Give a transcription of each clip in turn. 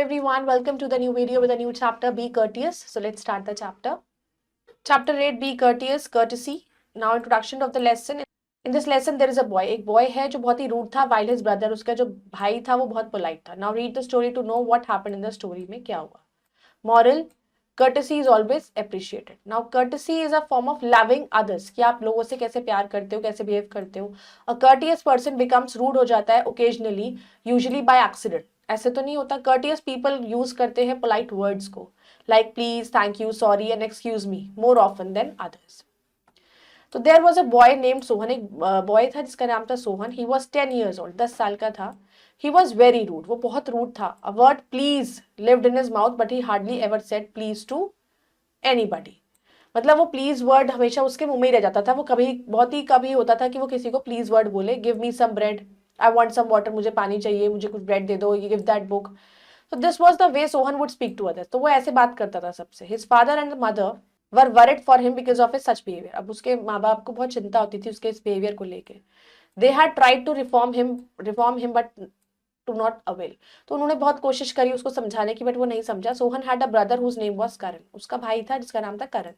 everyone, welcome to the new video with a new chapter, Be Courteous. So let's start the chapter. Chapter 8, Be Courteous, Courtesy. Now introduction of the lesson. In this lesson there is a boy. एक boy है जो बहुत ही rude था, while his brother, उसका जो भाई था वो बहुत polite था. Now read the story to know what happened in the story में क्या हुआ. Moral, courtesy is always appreciated. Now courtesy is a form of loving others, कि आप लोगों से कैसे प्यार करते हो, कैसे behave करते हो. A courteous person becomes rude हो जाता है occasionally, usually by accident. ऐसे तो नहीं होता. Courteous people use करते हैं polite words को, like please, thank you, sorry and excuse me more often than others. तो there was a boy named Sohan. एक बॉय था जिसका नाम था Sohan. He was 10 years old, 10 साल का था. ही वॉज वेरी रूड, वो बहुत रूड था. A word please lived in his mouth but he hardly ever said please to anybody. मतलब वो प्लीज वर्ड हमेशा उसके मुंह में ही रह जाता था. वो कभी बहुत ही कभी होता था कि वो किसी को प्लीज वर्ड बोले. Give me some bread, I want some water, मुझे पानी चाहिए, मुझे कुछ ब्रेड दे दो, यू गिव दैट बुक. तो this was the way Sohan would speak to others. तो वो ऐसे बात करता था सबसे. His father and mother were worried for him because of his such behaviour. अब उसके माँ बाप को बहुत चिंता होती थी उसके इस बिहेवियर को लेके. They had tried to reform him but to not avail. तो उन्होंने बहुत कोशिश करी उसको समझाने की, बट वो नहीं समझा. Sohan had a brother whose name was Karan. उसका भाई था जिसका नाम था Karan.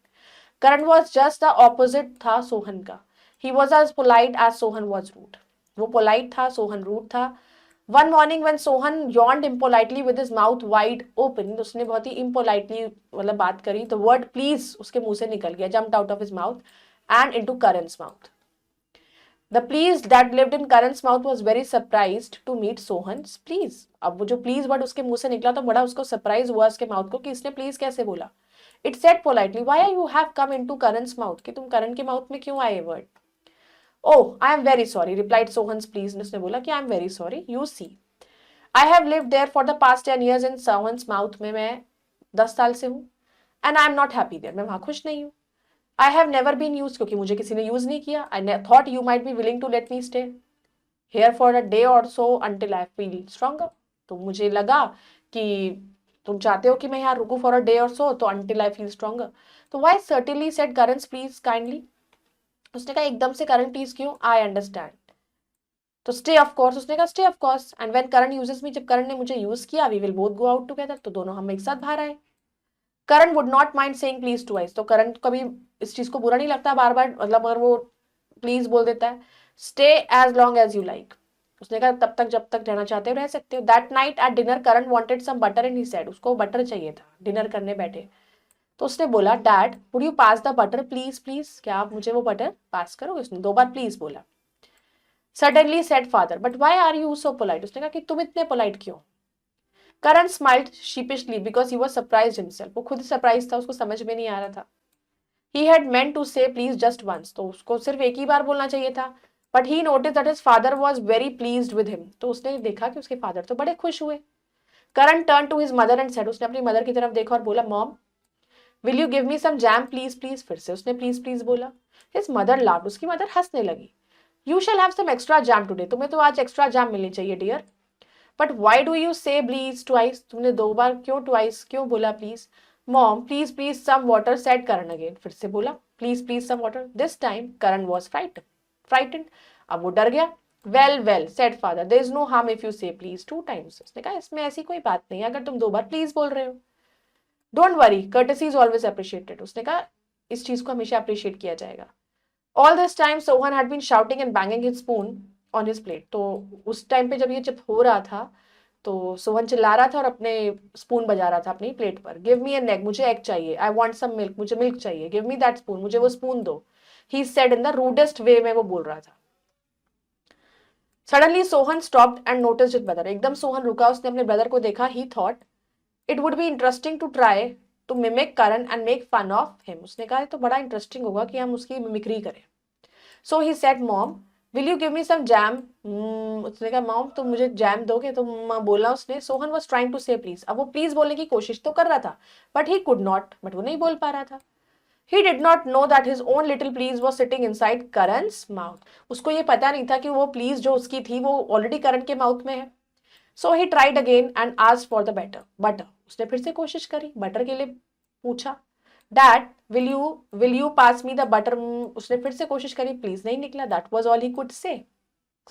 Karan was just the opposite था सोहन का. He was as polite as Sohan was rude. वो पोलाइट था, सोहन रूड था. One morning when Sohan yawned impolitely with his mouth wide open, उसने बहुत ही impolitely मतलब बात करी. The word please उसके मुंह से निकल गया, jumped out of his mouth and into Karan's mouth. The please that lived in Karan's mouth was very surprised to meet Sohan's please. अब वो जो please word उसके मुंह से निकला तो बड़ा उसको surprise हुआ उसके mouth को कि इसने please कैसे बोला. It said politely, why you have come into Karan's mouth, कि तुम करण के mouth में क्यों आए word. Oh, I am very sorry, replied Sohan's please. उसने बोला कि I am very sorry. You see, I have lived there for the past 10 years in Sohan's mouth में मैं 10 साल से हूँ. And I am not happy there. मैं वहाँ खुश नहीं हूँ. I have never been used, क्योंकि मुझे किसी ने use नहीं किया. I thought you might be willing to let me stay here for a day or so until I feel stronger. तो मुझे लगा कि तुम चाहते हो कि मैं यहाँ रुकूं for a day or so, तो until I feel stronger. तो why certainly said Karan's please kindly. उसने कहा एकदम से करण प्लीज क्यों. I understand. तो स्टे ऑफ कोर्स, उसने कहा stay of course. And when Karan uses me, जब करण ने मुझे यूज किया, we will both go out together, तो दोनों हम एक साथ बाहर आए. Karan would not mind saying please twice. तो करण कभी इस चीज को बुरा नहीं लगता बार बार, मतलब अगर वो प्लीज बोल देता है. Stay as long as you like. उसने कहा तब तक जब तक रहना चाहते हो रह सकते हो. That night at dinner Karan wanted some butter and he said. उसको बटर चाहिए था, डिनर करने बैठे. तो उसने बोला dad would you pass the butter please please, क्या आप मुझे वो बटर पास करोगे. उसने 2 बार प्लीज बोला. Suddenly said father but why are you so polite. उसने कहा कि तुम इतने पोलाइट क्यों. Karan smiled sheepishly because he was surprised himself. वो खुद सरप्राइज था, उसको समझ में नहीं आ रहा था. ही हैड मेंट टू से प्लीज जस्ट वंस. तो उसको सिर्फ एक ही बार बोलना चाहिए था. But he notice that his father was very pleased with him. तो उसने देखा कि उसके फादर तो बड़े खुश हुए. Karan turn to his mother and said. उसने अपनी मदर की तरफ देखा और बोला mom will you give me some jam please please. फिर से उसने प्लीज प्लीज बोला. His mother laughed. उसकी मदर हंसने लगी. You shall have some extra jam today. तुम्हें तो आज एक्स्ट्रा जैम मिलनी चाहिए dear. But why do you say please twice. तुमने 2 बार क्यों ट्वाइस क्यों बोला please. Mom please please some water said Karan again. फिर से बोला please please some water. This time Karan was frightened. अब वो डर गया. Well well said father there is no harm if you say please 2 times. उसने कहा इसमें ऐसी कोई बात नहीं अगर तुम 2 बार प्लीज बोल रहे हो. Don't worry courtesy is always appreciated. उसने कहा इस चीज को हमेशा अप्रिशिएट किया जाएगा. All this time Sohan had been shouting and banging his spoon on his plate. तो उस टाइम पे जब हो रहा था तो सोहन चिल्ला रहा था और अपने स्पून बजा रहा था अपनी प्लेट पर. गिव मी एन एग, मुझे एग चाहिए. आई वांट सम मिल्क, मुझे मिल्क चाहिए. गिव मी दैट स्पून, मुझे वो स्पून दो. He said in the rudest way में वो बोल रहा था. Suddenly Sohan stopped and noticed his brother. एकदम सोहन रुका, उसने अपने ब्रदर को देखा. He thought it would be interesting to try to mimic Karan and make fun of him. उसने कहा तो बड़ा इंटरेस्टिंग होगा कि हम उसकी मिमिक्री करें. So he said mom will you give me some jam. उसने कहा मॉम तुम मुझे जैम दोगे. तो बोला उसने. सोहन वाज ट्राइंग टू से प्लीज. अब वो प्लीज बोलने की कोशिश तो कर रहा था but he could not. But वो नहीं बोल पा रहा था. He did not know that his own little please was sitting inside Karan's mouth. उसको ये पता नहीं था कि वो प्लीज जो उसकी थी वो ऑलरेडी करण के माउथ में है. So he tried again and asked for the butter. उसने फिर से कोशिश करी, बटर के लिए पूछा. Dad, will you pass me the butter? उसने फिर से कोशिश करी, प्लीज नहीं निकला. That was all he could say.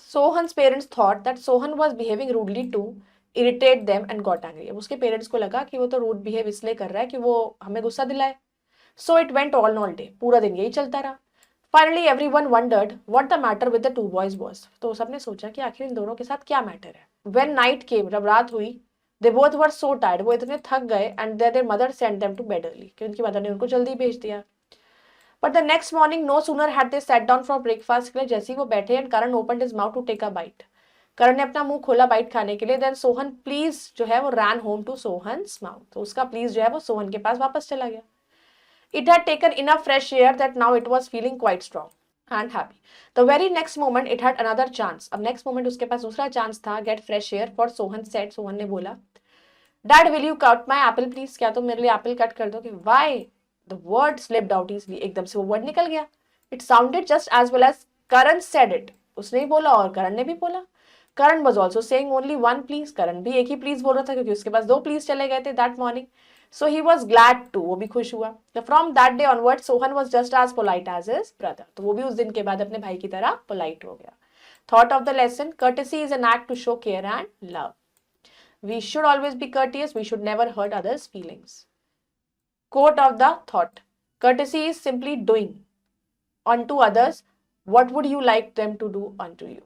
Sohan's parents thought that Sohan was behaving rudely too. irritate them and got angry. अब उसके पेरेंट्स को लगा कि वो तो रूड बिहेव इसलिए कर रहा है कि वो हमें गुस्सा दिलाए. So it went all day. पूरा दिन यही चलता रहा. Finally everyone wondered what the matter with the two boys was. तो सबने सोचा कि आखिर इन दोनों के साथ क्या मैटर है. When night came, जब रात हुई, they both were so tired, वो इतने थक गए, and their mother sent them to bed early, कि उनकी मदर ने उनको जल्दी भेज दिया. But the next morning, no sooner had they sat down for breakfast, के लिए जैसे ही वो बैठे, and Karan opened his mouth to take a bite. करण ने अपना मुंह खोला बाइट खाने के लिए. देन सोहन प्लीज जो है वो रैन होम टू सोहन्स माउथ. तो उसका प्लीज जो है वो सोहन के पास वापस चला गया. It had taken enough fresh air that now it was feeling quite strong and happy. The very next moment it had another chance. अब नेक्स्ट मोमेंट उसके पास दूसरा चांस था. Get fresh air for Sohan said. Sohan ने बोला, dad will you cut my apple please. क्या तुम मेरे लिए एप्पल कट कर दोगे. Why. The word slipped out easily. एकदम से वो वर्ड निकल गया. It sounded just as well as Karan said it. उसने ही बोला और करण ने भी बोला. Karan was also saying only one please. Karan भी एक ही please बोल रहा था क्योंकि उसके पास 2 please चले गए थे that morning. So he was glad too. वो भी खुश हुआ. So from that day onwards, Sohan was just as polite as his brother. तो वो भी उस दिन के बाद अपने भाई की तरह polite हो गया. Thought of the lesson: courtesy is an act to show care and love. We should always be courteous. We should never hurt others' feelings. Quote of the thought: courtesy is simply doing unto others what would you like them to do unto you.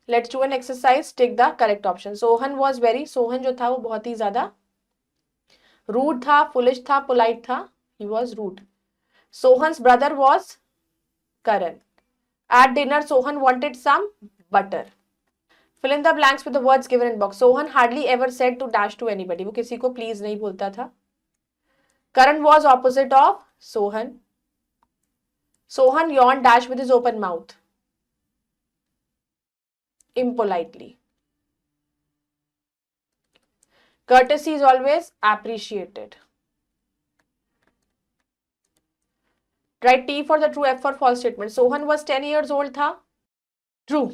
Let's do an exercise. Take the correct option. Sohan was very. Sohan जो था वो बहुत ही ज़्यादा rude था, foolish था, polite था. He was rude. Sohan's brother was Karan. At dinner, Sohan wanted some butter. Fill in the blanks with the words given in box. Sohan hardly ever said to dash to anybody. वो किसी को please नहीं बोलता था. Karan was opposite of Sohan. Sohan yawned dash with his open mouth. Impolitely. Courtesy is always appreciated. Write T for the true, F for false statement. Sohan was 10 years old था. True.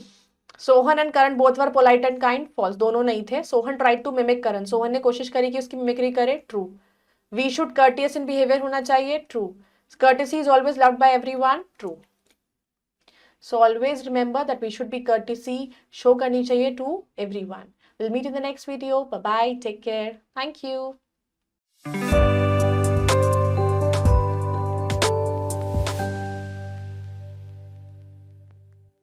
Sohan and Karan both were polite and kind. False. दोनों नहीं थे. Sohan tried to mimic Karan. Sohan ने कोशिश करी कि उसकी mimicry करे. True. We should courteous in behavior होना चाहिए. True. Courtesy is always loved by everyone. True. So always remember that we should be courtesy, show करनी चाहिए to everyone. We'll meet in the next video. Bye bye. Take care. Thank you.